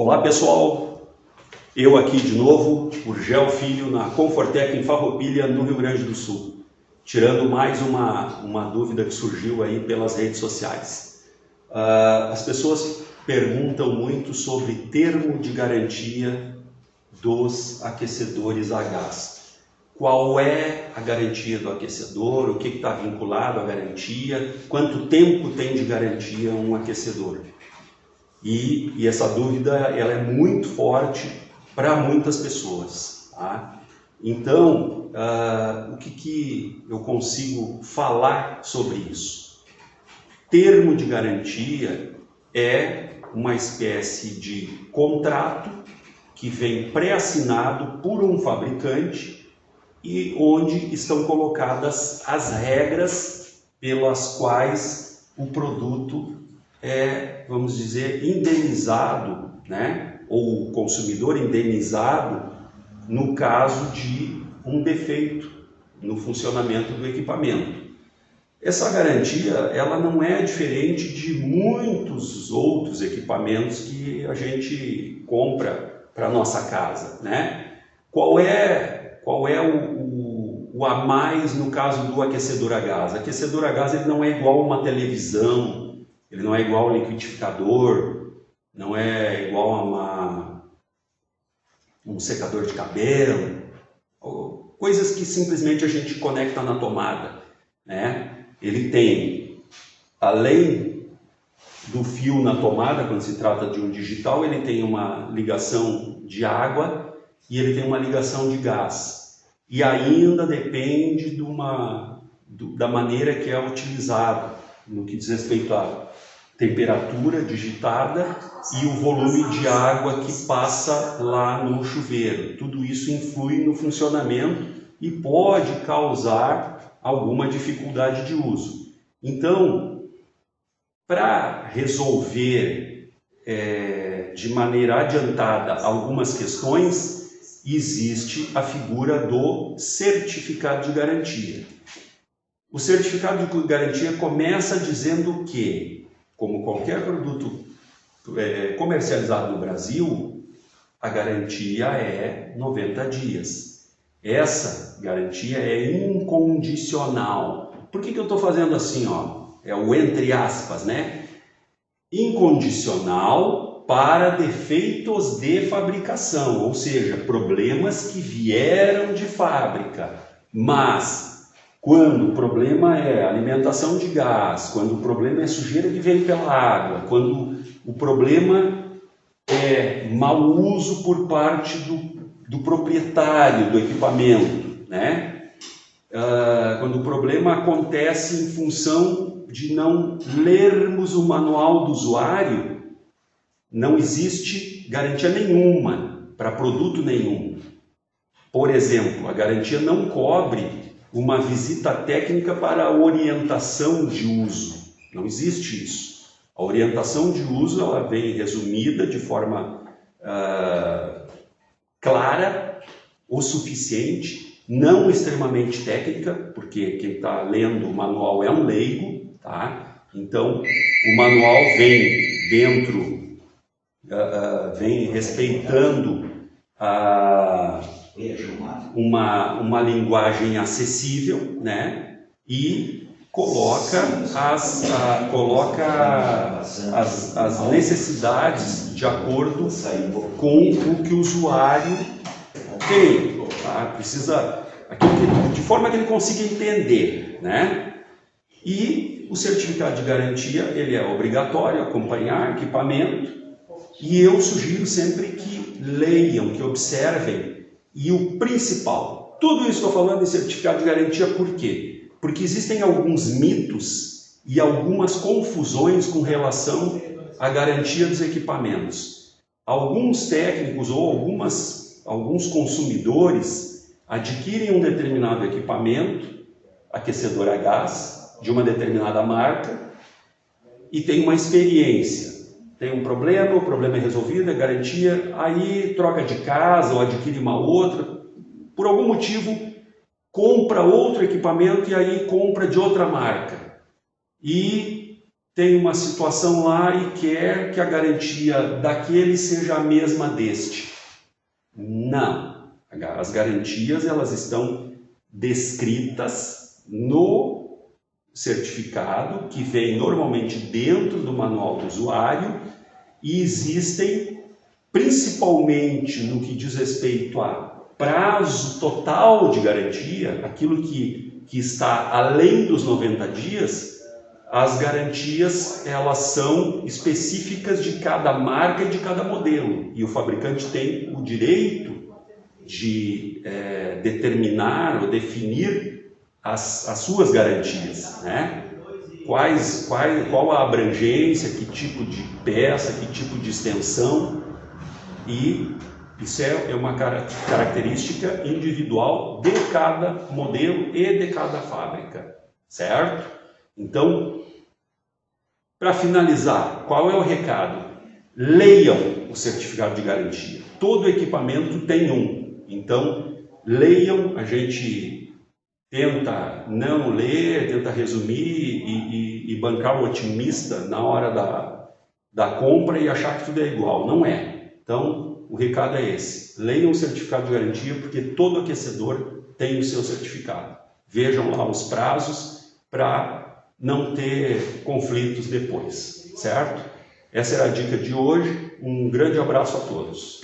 Olá pessoal, eu aqui de novo, Urgel Filho, na Confortec em Farroupilha, no Rio Grande do Sul, tirando mais uma dúvida que surgiu aí pelas redes sociais. As pessoas perguntam muito sobre termo de garantia dos aquecedores a gás. Qual é a garantia do aquecedor, o que está vinculado à garantia, quanto tempo tem de garantia um aquecedor? E essa dúvida ela é muito forte para muitas pessoas. Tá? Então, o que eu consigo falar sobre isso? Termo de garantia é uma espécie de contrato que vem pré-assinado por um fabricante e onde estão colocadas as regras pelas quais o produto é, vamos dizer, indenizado, né? Ou o consumidor indenizado no caso de um defeito no funcionamento do equipamento. Essa garantia ela não é diferente de muitos outros equipamentos que a gente compra para nossa casa, né? Qual é o a mais no caso do aquecedor a gás? O aquecedor a gás ele não é igual a uma televisão, ele não é igual ao liquidificador, não é igual a um secador de cabelo, coisas que simplesmente a gente conecta na tomada, né? Ele tem, além do fio na tomada, quando se trata de um digital, ele tem uma ligação de água e ele tem uma ligação de gás. E ainda depende da maneira que é utilizado, no que diz respeito à temperatura digitada e o volume de água que passa lá no chuveiro. Tudo isso influi no funcionamento e pode causar alguma dificuldade de uso. Então, para resolver de maneira adiantada algumas questões, existe a figura do certificado de garantia. O certificado de garantia começa dizendo que, como qualquer produto comercializado no Brasil, a garantia é 90 dias. Essa garantia é incondicional. Por que eu estou fazendo assim? Ó? É o entre aspas, né? Incondicional para defeitos de fabricação, ou seja, problemas que vieram de fábrica, mas quando o problema é alimentação de gás, quando o problema é sujeira que vem pela água, quando o problema é mau uso por parte do proprietário do equipamento, né? Quando o problema acontece em função de não lermos o manual do usuário, não existe garantia nenhuma para produto nenhum. Por exemplo, a garantia não cobre uma visita técnica para a orientação de uso. Não existe isso. A orientação de uso ela vem resumida de forma clara o suficiente, não extremamente técnica, porque quem está lendo o manual é um leigo, tá? Então, o manual vem dentro, vem respeitando uma linguagem acessível, né? E coloca as necessidades de acordo com o que o usuário tem, tá? Precisa de forma que ele consiga entender, né? E o certificado de garantia ele é obrigatório, acompanhar equipamento, e eu sugiro sempre que leiam, que observem. E o principal, tudo isso estou falando em certificado de garantia por quê? Porque existem alguns mitos e algumas confusões com relação à garantia dos equipamentos. Alguns técnicos ou alguns consumidores adquirem um determinado equipamento, aquecedor a gás, de uma determinada marca, e tem uma experiência. Tem um problema, o problema é resolvido, é garantia, aí troca de casa ou adquire uma outra, por algum motivo compra outro equipamento e aí compra de outra marca. E tem uma situação lá e quer que a garantia daquele seja a mesma deste. Não. As garantias elas estão descritas no certificado, que vem normalmente dentro do manual do usuário, e existem, principalmente no que diz respeito a prazo total de garantia, aquilo que está além dos 90 dias, as garantias elas são específicas de cada marca e de cada modelo, e o fabricante tem o direito de determinar ou definir as suas garantias, né? Qual a abrangência, que tipo de peça, que tipo de extensão, e isso é uma característica individual de cada modelo e de cada fábrica, certo? Então, para finalizar, qual é o recado? Leiam o certificado de garantia. Todo equipamento tem um, então leiam. A gente tenta não ler, tenta resumir e bancar o otimista na hora da compra e achar que tudo é igual. Não é. Então, o recado é esse. Leiam o certificado de garantia, porque todo aquecedor tem o seu certificado. Vejam lá os prazos para não ter conflitos depois, certo? Essa era a dica de hoje. Um grande abraço a todos.